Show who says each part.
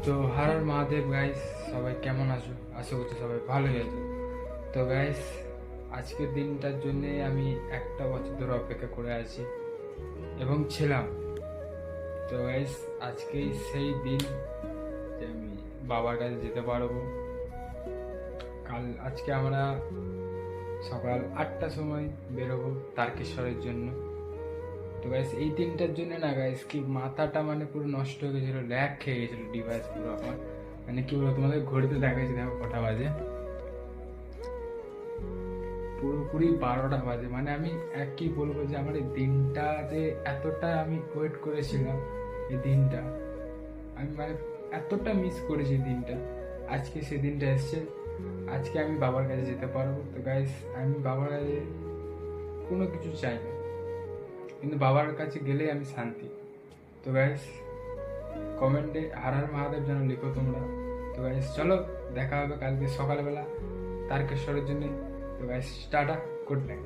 Speaker 1: তো হর হর মহাদেব গাইস, সবাই কেমন আছো? আশা করছি সবাই ভালোই আছো। তো গাইস, আজকের দিনটার জন্য আমি একটা বছর ধরে অপেক্ষা করে আছি এবং ছিলাম। তো গাইস, আজকেই সেই দিন যে আমি বাবার কাছে যেতে পারবো। আজকে আমরা সকাল 8টার সময় বেরোবো তারকেশ্বরের জন্য। তো গাইস, এই দিনটার জন্য না গাইস, কি মাথাটা মানে পুরো নষ্ট হয়ে গেছিলো, ল্যাগ খেয়ে গেছিলো ডিভাইস পুরো আমার। মানে কি বলবো তোমাদের, ঘড়িতে দেখাচ্ছি, দেখো কটা বাজে, পুরোপুরি 12টা বাজে। মানে আমি একই বলবো যে আমার এই দিনটা যে এতটা আমি ওয়েট করেছিলাম, এই দিনটা আমি মানে এতটা মিস করেছি এই দিনটা। আজকে সেই দিনটা এসছে, আজকে আমি বাবার কাছে যেতে পারবো। তো গাইস, আমি বাবার কাছে কোনো কিছু চাই না, কিন্তু বাবার কাছে গেলেই আমি শান্তি। তো গাইস, কমেন্টে হর হর মহাদেব যেন লিখো তোমরা। তো গাইস চলো, দেখা হবে কালকে সকালবেলা তারকেশ্বরের জন্য। তো গাইস টাটা, গুড নাইট।